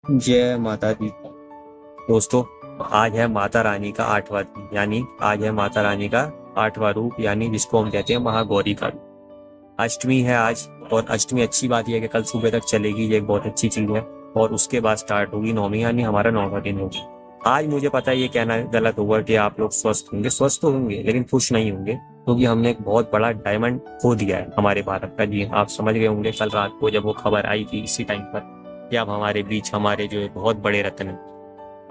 जय माता दी। दोस्तों, आज है माता रानी का 8वां दिन, यानी आज है माता रानी का 8वां रूप, यानी जिसको हम कहते हैं महागौरी का रूप। अष्टमी है आज, और अष्टमी अच्छी बात यह है कि कल सुबह तक चलेगी, ये एक बहुत अच्छी चीज है। और उसके बाद स्टार्ट होगी नौमी, यानी हमारा 9वां दिन होगा। आज मुझे पता है ये कहना गलत होगा कि आप लोग स्वस्थ तो होंगे लेकिन खुश नहीं होंगे, क्योंकि हमने एक बहुत बड़ा डायमंड खो दिया है हमारे भारत का। जी, आप समझ गए होंगे कल रात को जब वो खबर आई थी इसी टाइम पर कि अब हमारे बीच हमारे जो है बहुत बड़े रत्न,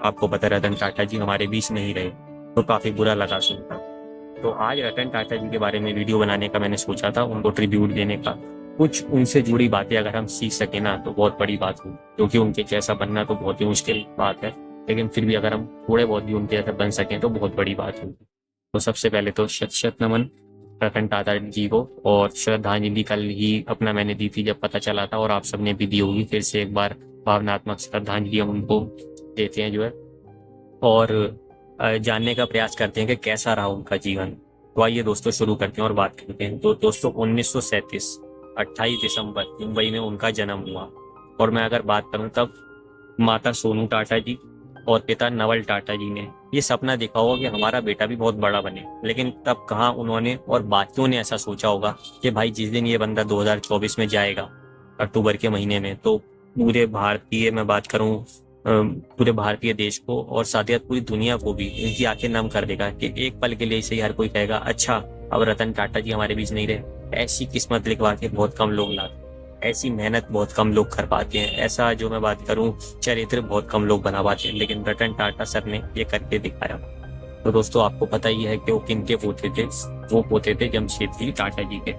आपको पता है रतन टाटा जी हमारे बीच नहीं रहे, तो काफी बुरा लगा सुनकर। तो आज रतन टाटा जी के बारे में वीडियो बनाने का मैंने सोचा था, उनको ट्रिब्यूट देने का। कुछ उनसे जुड़ी बातें अगर हम सीख सके ना तो बहुत बड़ी बात होगी, क्योंकि उनके जैसा बनना तो बहुत ही मुश्किल बात है, लेकिन फिर भी अगर हम थोड़े बहुत भी उनके जैसा बन सकें तो बहुत बड़ी बात होगी। तो सबसे पहले तो शत शत नमन रतन टाटा जी को। और श्रद्धांजलि कल ही अपना मैंने दी थी जब पता चला था, और आप सबने भी दी होगी। फिर से एक बार भावनात्मक श्रद्धांजलि हम उनको देते हैं जो है, और जानने का प्रयास करते हैं कि कैसा रहा उनका जीवन। तो आइए दोस्तों शुरू करते हैं और बात करते हैं। तो दोस्तों 1937 28 दिसंबर मुंबई में उनका जन्म हुआ। और मैं अगर बात करूं तब माता सोनू टाटा जी और पिता नवल टाटा जी ने ये सपना देखा होगा कि हमारा बेटा भी बहुत बड़ा बने, लेकिन तब कहाँ उन्होंने और बाकियों ने ऐसा सोचा होगा कि भाई जिस दिन ये बंदा 2024 में जाएगा अक्टूबर के महीने में, तो पूरे भारतीय मैं बात करूं पूरे भारतीय देश को और साथ ही साथ पूरी दुनिया को भी इनकी आंखें नम कर देगा कि एक पल के लिए से ही हर कोई कहेगा अच्छा अब रतन टाटा जी हमारे बीच नहीं रहे। ऐसी किस्मत लिखवा के बहुत कम लोग लाते, ऐसी मेहनत बहुत कम लोग कर पाते हैं, ऐसा जो मैं बात करूं चरित्र बहुत कम लोग बना पाते हैं, लेकिन रतन टाटा सर ने ये करके दिखाया। तो दोस्तों आपको पता ही है कि वो किनके पोते थे। वो पोते थे जमशेदजी टाटा जी के।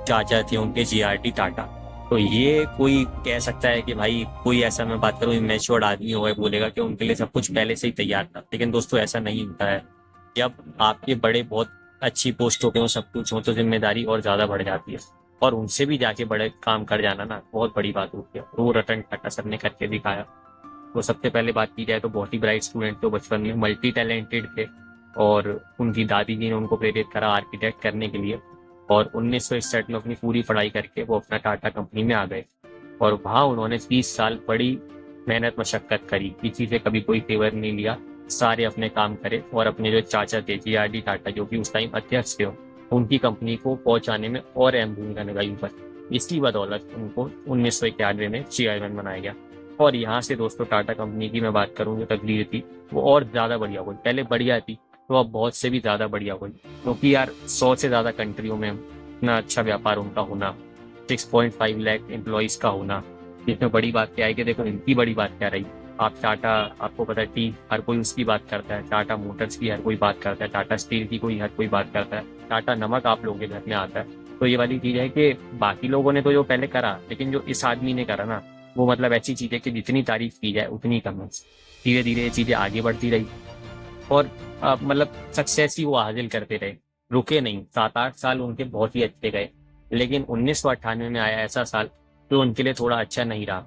चाचा थे उनके जीआरटी टाटा। तो ये कोई कह सकता है कि भाई कोई ऐसा मैं बात करूं मैच्योर्ड आदमी होगा बोलेगा कि उनके लिए सब कुछ पहले से ही तैयार था, लेकिन दोस्तों ऐसा नहीं होता है। जब आपके बड़े बहुत अच्छी पोस्टों पे हो, सब कुछ हो, तो जिम्मेदारी और ज्यादा बढ़ जाती है, और उनसे भी जाके बड़े काम कर जाना ना बहुत बड़ी बात होती है। वो रतन टाटा सर ने करके दिखाया। तो सबसे पहले बात की जाए तो बहुत ही ब्राइट स्टूडेंट थे बचपन में, मल्टी टैलेंटेड थे। और उनकी दादी जी ने उनको प्रेरित करा आर्किटेक्ट करने के लिए, और 1961 में अपनी पूरी पढ़ाई करके वो अपना टाटा कंपनी में आ गए। और वहाँ उन्होंने 30 साल बड़ी मेहनत मशक्कत करी, किसी से कभी कोई फेवर नहीं लिया, सारे अपने काम करे। और अपने जो चाचा थे जीआरडी टाटा जो कि उस टाइम अध्यक्ष थे, उनकी कंपनी को पहुंचाने में और अहम भूमिका निभाई ऊपर। इसकी बदौलत उनको 1991 में चेयरमैन बनाया गया। और यहाँ से दोस्तों टाटा कंपनी की मैं बात करूँ जो तकदीर थी वो और ज़्यादा बढ़िया हुई। पहले बढ़िया थी तो अब बहुत से भी ज़्यादा बढ़िया हुई, क्योंकि यार 100 से ज़्यादा कंट्रियों में इतना अच्छा व्यापार उनका होना, 6.5 लाख एम्प्लॉयज़ का होना, इसमें बड़ी बात क्या है कि देखो इनकी बड़ी बात क्या रही। आप टाटा, आपको पता है टी हर कोई उसकी बात करता है, टाटा मोटर्स की हर कोई बात करता है, टाटा स्टील की कोई हर कोई बात करता है, टाटा नमक आप लोगों के घर में आता है। तो ये वाली चीज़ है कि बाकी लोगों ने तो जो पहले करा, लेकिन जो इस आदमी ने करा ना वो मतलब ऐसी चीज़ है कि जितनी तारीफ की जाए उतनी कम है। धीरे धीरे ये चीज़ें आगे बढ़ती रही, और मतलब सक्सेस ही वो हासिल करते रहे, रुके नहीं। 7-8 साल उनके बहुत ही अच्छे गए, लेकिन 1998 में आया ऐसा साल जो उनके लिए थोड़ा अच्छा नहीं रहा,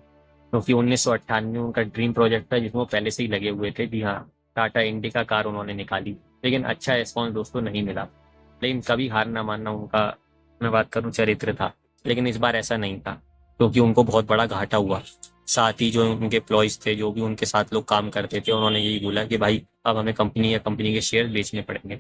क्योंकि 1998 में उनका ड्रीम प्रोजेक्ट था जिसमें वो पहले से ही लगे हुए थे। जी हाँ, टाटा इंडिका कार उन्होंने निकाली, लेकिन अच्छा रिस्पॉन्स दोस्तों नहीं मिला। लेकिन कभी हार ना मानना उनका मैं बात करूं चरित्र था, लेकिन इस बार ऐसा नहीं था, क्योंकि उनको बहुत बड़ा घाटा हुआ। साथ ही जो उनके एम्प्लॉयज थे, जो भी उनके साथ लोग काम करते थे, उन्होंने यही बोला कि भाई अब हमें कंपनी या कंपनी के शेयर बेचने पड़ेंगे।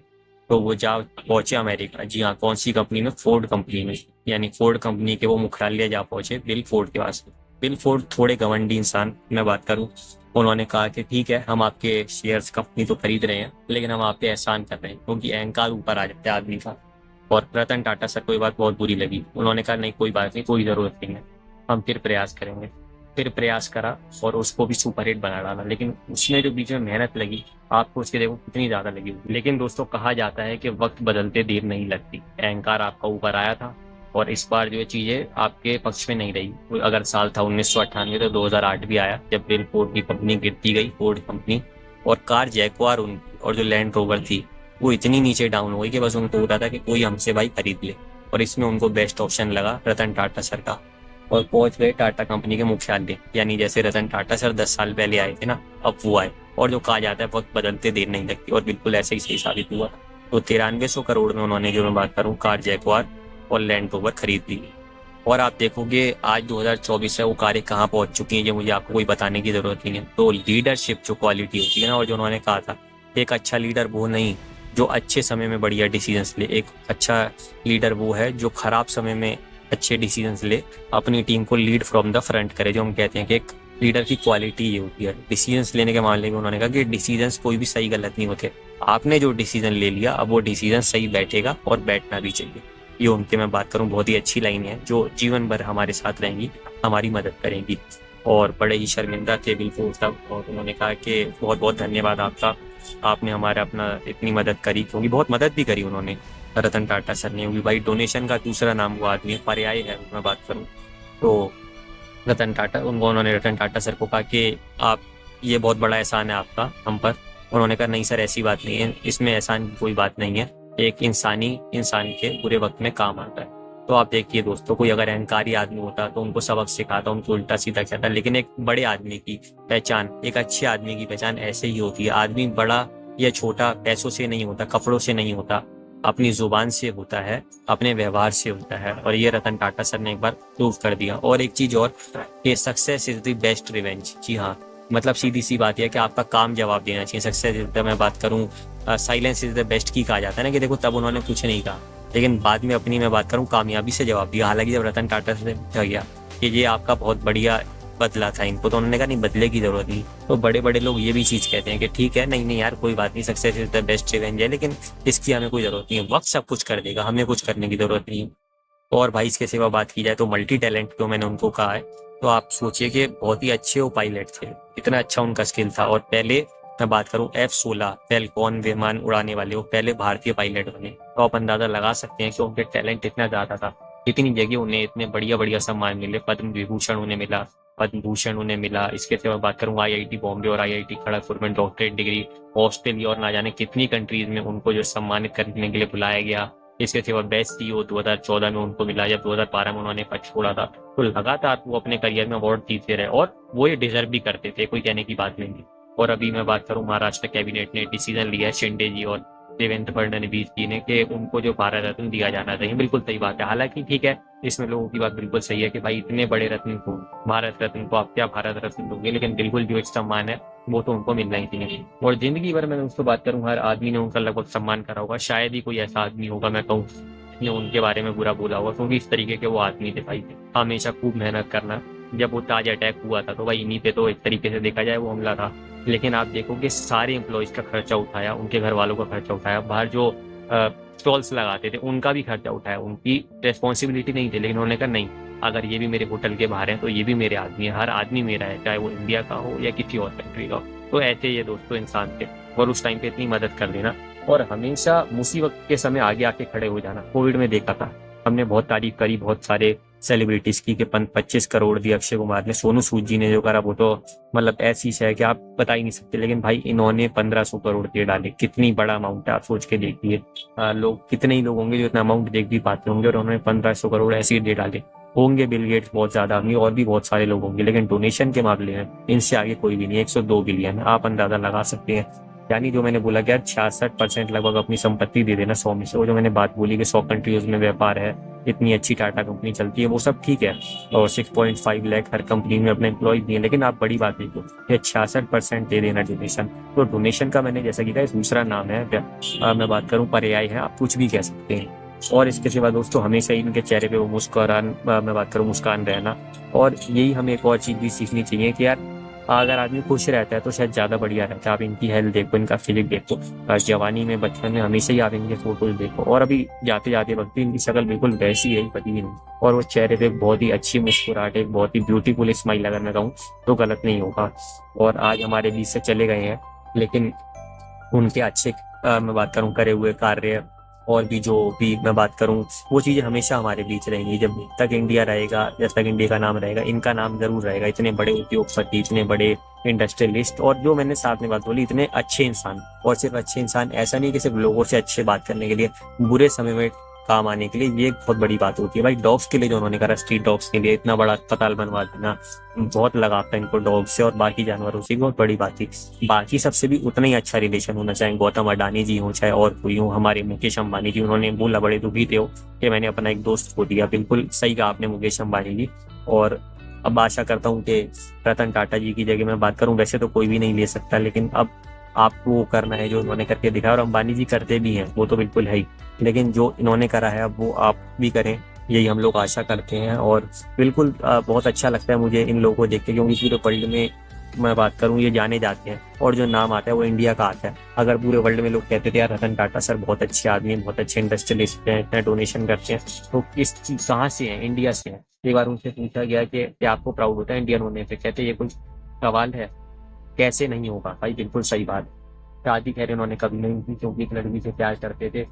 तो वो जा पहुंचे अमेरिका। जी हाँ, कौन सी कंपनी में? फोर्ड कंपनी में। यानी फोर्ड कंपनी के वो मुख्यालय जा पहुंचे बिल फोर्ड के पास। बिल फोर्ड थोड़े घमंडी इंसान मैं बात करूं, उन्होंने कहा कि ठीक है हम आपके शेयर्स कंपनी तो खरीद रहे हैं, लेकिन हम आप पे एहसान कर रहे हैं, क्योंकि अहंकार ऊपर आ जाता है आदमी का। और रतन टाटा सर को ये बात बहुत बुरी लगी। उन्होंने कहा नहीं कोई बात नहीं, कोई ज़रूरत नहीं है, हम फिर प्रयास करेंगे। फिर प्रयास करा और उसको भी सुपरहिट बना डाला, लेकिन उसमें जो बीच में मेहनत लगी आपको उसके देखो कितनी ज़्यादा लगी होगी। लेकिन दोस्तों कहा जाता है कि वक्त बदलते देर नहीं लगती। अहंकार आपका ऊपर आया था, और इस बार जो चीज़ें आपके पक्ष में नहीं रही। अगर साल था 1998 तो 2008 भी आया जब बिल फोर्ड की कंपनी गिरती गई, फोर्ड कंपनी। और कार जैगुआर उनकी और जो लैंड रोवर थी वो इतनी नीचे डाउन हो गई कि बस उनको होता था कि कोई हमसे भाई खरीद ले। और इसमें उनको बेस्ट ऑप्शन लगा रतन टाटा सर का, और पहुंच गए टाटा कंपनी के मुख्यालय। यानी जैसे रतन टाटा सर 10 साल पहले आए थे ना, अब वो आए। और जो कहा जाता है वक्त बदलते देर नहीं लगती, और बिल्कुल ऐसे ही सही साबित हुआ। तो 9300 करोड़ में उन्होंने जो मैं बात करूँ कार जैगुआर और लैंड रोवर खरीद ली। और आप देखोगे आज 2024 है, वो कारें कहाँ पहुंच चुकी हैं, ये मुझे आपको कोई बताने की जरूरत नहीं है। तो लीडरशिप जो क्वालिटी होती है ना, और जो उन्होंने कहा था, एक अच्छा लीडर वो नहीं जो अच्छे समय में बढ़िया डिसीजंस ले, एक अच्छा लीडर वो है जो खराब समय में अच्छे डिसीजंस ले, अपनी टीम को लीड फ्रॉम द फ्रंट करे। जो हम कहते हैं कि एक लीडर की क्वालिटी ये होती है। डिसीजंस लेने के मामले में उन्होंने कहा कि डिसीजंस कोई भी सही गलत नहीं होते, आपने जो डिसीजन ले लिया अब वो डिसीजन सही बैठेगा और बैठना भी चाहिए। ये उनके मैं बात करूं बहुत ही अच्छी लाइन है जो जीवन भर हमारे साथ रहेंगी, हमारी मदद करेंगी। और बड़े ही शर्मिंदा थे बिल्कुल सब, और उन्होंने कहा कि बहुत बहुत धन्यवाद आपका, आपने हमारे अपना इतनी मदद करी, क्योंकि बहुत मदद भी करी उन्होंने, रतन टाटा सर ने भी। भाई डोनेशन का दूसरा नाम वो आदमी है, पर्याय है मैं बात करूँ तो रतन टाटा। उन्होंने रतन टाटा सर को कहा कि आप, ये बहुत बड़ा एहसान है आपका हम पर। उन्होंने कहा नहीं सर ऐसी बात नहीं है, इसमें एहसान की कोई बात नहीं है, एक इंसान के बुरे वक्त में काम आता है। तो आप देखिए दोस्तों, कोई अगर अहंकारी आदमी होता तो उनको सबक सिखाता, उनको उल्टा सीधा कहता, लेकिन एक बड़े आदमी की पहचान, एक अच्छे आदमी की पहचान ऐसे ही होती है। आदमी बड़ा या छोटा पैसों से नहीं होता, कपड़ों से नहीं होता, अपनी जुबान से होता है, अपने व्यवहार से होता है। और ये रतन टाटा सर ने एक बार प्रूव कर दिया। और एक चीज और, कि success is the best revenge. जी हाँ, मतलब सीधी सी बात है कि आपका काम जवाब देना चाहिए। सक्सेस इज, मैं बात करूँ, साइलेंस इज द बेस्ट की कहा जाता है ना, कि देखो तब उन्होंने कुछ नहीं कहा, लेकिन बाद में अपनी मैं बात करूँ कामयाबी से जवाब दिया। हालांकि जब रतन टाटा से पूछा गया कि ये आपका बहुत बढ़िया बदला था इनको, तो उन्होंने कहा नहीं बदले की जरूरत नहीं। तो बड़े बड़े लोग ये भी चीज कहते हैं कि ठीक है, नहीं नहीं यार कोई बात नहीं, success is the best revenge है, लेकिन इसकी हमें कोई जरूरत नहीं है, वक्त सब कुछ कर देगा, हमें कुछ करने की जरूरत नहीं है। और भाई इसके सिवा बात की जाए तो मल्टी टैलेंट जो मैंने उनको कहा है, तो आप सोचिए कि बहुत ही अच्छे वो पायलट थे, इतना अच्छा उनका स्किल था। और पहले मैं बात करूं F-16 फैल्कॉन विमान उड़ाने वाले वो पहले भारतीय पायलट बने। तो आप अंदाजा लगा सकते हैं कि उनके टैलेंट इतना ज्यादा था, इतनी जगह उन्हें इतने बढ़िया बढ़िया सम्मान मिले, पद्म विभूषण उन्हें मिला, पद्म भूषण उन्हें मिला। इसके सिवा बात करूँ IIT बॉम्बे और IIT खड़गपुर में डॉक्टरेट डिग्री, ऑस्ट्रेलिया और ना जाने कितनी कंट्रीज में उनको जो सम्मानित करने के लिए बुलाया गया। इसके सिवा बेस्ट CEO 2014 में उनको मिला, जब 2012 में उन्होंने पद छोड़ा था। तो लगातार वो अपने करियर में अवार्ड जीतते रहे, और वो ये डिजर्व भी करते थे, कोई कहने की बात नहीं थी। और अभी मैं बात करूं, महाराष्ट्र कैबिनेट ने डिसीजन लिया है, शिंदे जी और देवेंद्र फडणवीस जी ने, कि उनको जो भारत रत्न दिया जाना चाहिए। बिल्कुल सही बात है, हालांकि ठीक है, इसमें लोगों की बात बिल्कुल सही है कि भाई इतने बड़े रत्न को, भारत रत्न को आप क्या भारत रत्न दोगे, लेकिन बिल्कुल जो एक सम्मान है वो तो उनको मिलना ही चाहिए। और जिंदगी भर मैं उसको बात करूं, हर आदमी ने उनका लगभग सम्मान करा होगा, शायद ही कोई ऐसा आदमी होगा मैं कहूँ ने उनके बारे में बुरा बोला होगा, क्योंकि इस तरीके के वो आदमी थे भाई, हमेशा खूब मेहनत करना। जब वो ताज अटैक हुआ था तो भाई इन्हीं पे तो एक तरीके से देखा जाए वो हमला था, लेकिन आप देखोगे सारे एम्प्लॉयज का खर्चा उठाया, उनके घर वालों का खर्चा उठाया, बाहर जो स्टॉल्स लगाते थे उनका भी खर्चा उठाया, उनकी रेस्पॉन्सिबिलिटी नहीं थी, लेकिन उन्होंने कहा नहीं, अगर ये भी मेरे होटल के बाहर है तो ये भी मेरे आदमी है, हर आदमी मेरा है, चाहे वो इंडिया का हो या किसी और कंट्री का हो। तो ऐसे ये दोस्तों इंसान थे, और उस टाइम पे इतनी मदद कर देना, और हमेशा मुसीबत के समय आगे आके खड़े हो जाना। कोविड में देखा था हमने, बहुत तारीफ करी बहुत सारे सेलिब्रिटीज की, कि 25 करोड़ दिए अक्षय कुमार ने, सोनू सूद जी ने जो करा वो तो मतलब ऐसी है कि आप बता ही नहीं सकते, लेकिन भाई इन्होंने 1500 करोड़ दिए डाले, कितनी बड़ा अमाउंट है, आप सोच के देखिए। लोग कितने ही लोग होंगे जो इतना अमाउंट देख भी पाते होंगे, और उन्होंने 1500 करोड़ ऐसे ही दे डाले होंगे। बिल गेट्स बहुत ज्यादा होंगे, और भी बहुत सारे लोग होंगे, लेकिन डोनेशन के मामले में इनसे आगे कोई भी नहीं। 102 बिलियन आप अंदाजा लगा सकते हैं, यानी जो मैंने बोला कि यार 66% लगभग अपनी संपत्ति दे देना 100 में से। वो जो मैंने बात बोली कि 100 कंट्रीज में व्यापार है, इतनी अच्छी टाटा कंपनी चलती है, वो सब ठीक है, और 6.5 लाख हर कंपनी में अपने एम्प्लॉय दिए, लेकिन आप बड़ी बात देखो ये 66% दे देना डोनेशन। तो डोनेशन का मैंने जैसा कि दूसरा नाम है, मैं बात करूँ पर्याय है, आप कुछ भी कह सकते हैं। और इसके सिवा दोस्तों हमेशा ही इनके चेहरे पे वो मुस्कुरान, मैं बात करूँ मुस्कान रहना। और यही हमें एक और चीज भी सीखनी चाहिए कि यार अगर आदमी खुश रहता है तो शायद ज्यादा बढ़िया रहता है। आप इनकी हेल्थ देखो, इनका फिजिक देखो, जवानी में बचपन में हमेशा ही आप इनके फोटोज देखो, और अभी जाते जाते वक्त इनकी शक्ल बिल्कुल वैसी है, कभी भी नहीं। और वो चेहरे पे बहुत ही अच्छी मुस्कुराहट, एक बहुत ही ब्यूटीफुल स्माइल अगर मैं कहूँ तो गलत नहीं होगा। और आज हमारे बीच से चले गए हैं, लेकिन उनके अच्छे मैं बात करूं करे हुए कार्य, और भी जो भी मैं बात करूं, वो चीजें हमेशा हमारे बीच रहेंगी। जब तक इंडिया रहेगा, जब तक इंडिया का नाम रहेगा, इनका नाम जरूर रहेगा। इतने बड़े उद्योगपति, इतने बड़े इंडस्ट्रियलिस्ट, और जो मैंने साथ में बात बोली, इतने अच्छे इंसान। और सिर्फ अच्छे इंसान ऐसा नहीं कि सिर्फ लोगों से अच्छे बात करने के लिए, बुरे समय में काम आने के लिए ये एक बहुत बड़ी बात होती है भाई। डॉग्स के लिए जो उन्होंने करा, स्ट्रीट डॉग्स के लिए इतना बड़ा अस्पताल बनवा देना, बहुत लगाव था इनको डॉग से और बाकी जानवरों से, बहुत बड़ी बात थी। बाकी सबसे भी उतना ही अच्छा रिलेशन होना चाहिए, गौतम अडानी जी हो चाहे और कोई हो, हमारे मुकेश अंबानी जी, उन्होंने बोला बड़े दुखी थे वो कि मैंने अपना एक दोस्त खो दिया। बिल्कुल सही कहा आपने मुकेश अंबानी जी। और अब आशा करता हूँ कि रतन टाटा जी की जगह मैं बात करूँ, वैसे तो कोई भी नहीं ले सकता, लेकिन अब आपको वो करना है जो उन्होंने करके दिखाया, और अंबानी जी करते भी हैं, वो तो बिल्कुल है ही, लेकिन जो इन्होंने करा है अब वो आप भी करें, यही हम लोग आशा करते हैं। और बिल्कुल बहुत अच्छा लगता है मुझे इन लोगों को देख के, क्योंकि पूरे वर्ल्ड में मैं बात करूं ये जाने जाते हैं और जो नाम आता है वो इंडिया का आता है। अगर पूरे वर्ल्ड में लोग कहते थे यार रतन टाटा सर बहुत अच्छे आदमी हैं, बहुत अच्छे इंडस्ट्रियलिस्ट हैं, इतना डोनेशन करते हैं, तो इस चीज कहाँ से है, इंडिया से है। एक बार उनसे पूछा गया कि क्या आपको प्राउड होता है इंडियन होने से, कहते ये कोई सवाल है, कैसे नहीं होगा भाई, बिल्कुल सही बात है। शादी खैर इन्होंने कभी नहीं की क्योंकि एक लड़की से प्यार करते थे,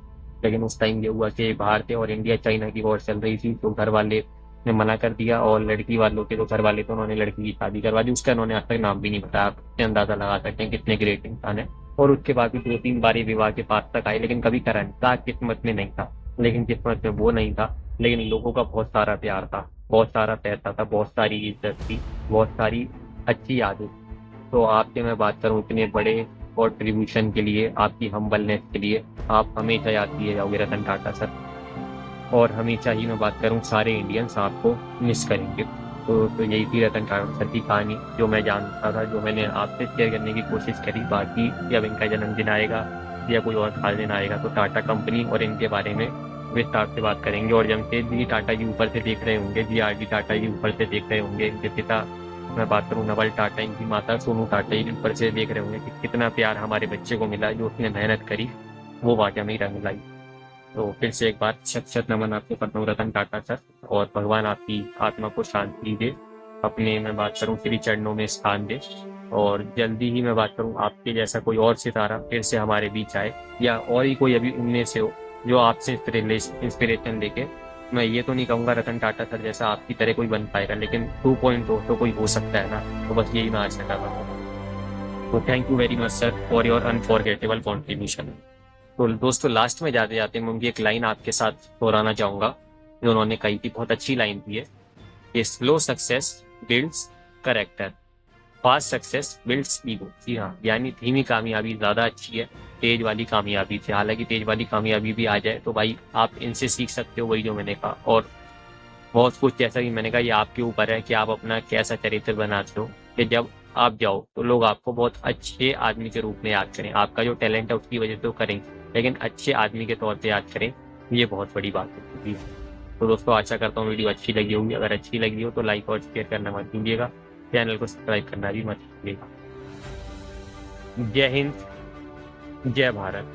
लेकिन उस टाइम ये हुआ कि बाहर थे और इंडिया चाइना की वॉर चल रही थी, तो घर वाले ने मना कर दिया, और लड़की वालों के जो घर वाले थे उन्होंने लड़की की शादी करवा दी। उसका इन्होंने आज तक नाम भी नहीं बताया, आप इससे अंदाजा लगा सकते हैं कितने ग्रेट इंसान है। और उसके बाद भी 2-3 बार विवाह के पास तक आए, लेकिन कभी करा नहीं, कहा किस्मत में नहीं था, लेकिन किस्मत में वो नहीं था, लेकिन लोगों का बहुत सारा प्यार था, बहुत सारा पैसा था, बहुत सारी इज्जत थी, बहुत सारी अच्छी यादें। तो आपसे मैं बात करूं इतने बड़े कॉन्ट्रीब्यूशन के लिए, आपकी हम्बलनेस के लिए, आप हमेशा याद किए जाओगे रतन टाटा सर। और हमेशा ही मैं बात करूं सारे इंडियंस आपको मिस करेंगे। तो यही थी रतन टाटा सर की कहानी, जो मैं जानता था, जो मैंने आपसे शेयर करने की कोशिश करी। बाकी जब इनका जन्मदिन आएगा या कोई और खास दिन आएगा तो टाटा कंपनी और इनके बारे में विस्तार से बात करेंगे। और जमशेद जी टाटा जी ऊपर से देख रहे होंगे, GRD टाटा जी ऊपर से देख रहे होंगे, इनके पिता मैं बात करूं नवल टाटा, इनकी माता सोनू टाटा जी ऊपर से देख रहे होंगे कि कितना प्यार हमारे बच्चे को मिला, जो उसने मेहनत करी वो वाकई में ही रंग लाई। तो फिर से एक बार शत शत नमन आपको करता हूँ रतन टाटा सर, और भगवान आपकी आत्मा को शांति दे, अपने मैं बात करूँ श्री चरणों में स्थान दे। और जल्दी ही मैं बात करूँ आपके जैसा कोई और सितारा फिर से हमारे बीच आए, या और ही कोई अभी उनमें से हो जो आपसे इंस्पिरेशन लेके, मैं ये तो नहीं कहूँगा रतन टाटा सर जैसा आपकी तरह कोई बन पाएगा, लेकिन 2.0 तो कोई हो सकता है ना, तो बस यही मैं आशा कर रहा हूँ। तो thank you very much sir for your unforgettable contribution. तो दोस्तों लास्ट में जाते जाते मैं उनकी एक लाइन आपके साथ दोहराना चाहूँगा, जो उन्होंने कही थी, बहुत अच्छी लाइन थी ये, slow success builds character, fast success builds ego. जी हाँ, यानी धीमी कामयाबी ज़्यादा अच्छी है तेज वाली कामयाबी से। हालांकि तेज वाली कामयाबी भी आ जाए तो भाई आप इनसे सीख सकते हो, वही जो मैंने कहा। और बहुत कुछ जैसा कि मैंने कहा ये आपके ऊपर है कि आप अपना कैसा चरित्र बनाते हो, कि जब आप जाओ तो लोग आपको बहुत अच्छे आदमी के रूप में याद करें, आपका जो टैलेंट है उसकी वजह से तो करें, लेकिन अच्छे आदमी के तौर पे याद करें, ये बहुत बड़ी बात होती है। तो दोस्तों आशा करता हूँ वीडियो अच्छी लगी होगी, अगर अच्छी लगी हो तो लाइक और शेयर करना मत भूलिएगा, चैनल को सब्सक्राइब करना भी मत भूलिएगा। जय हिंद, जय भारत।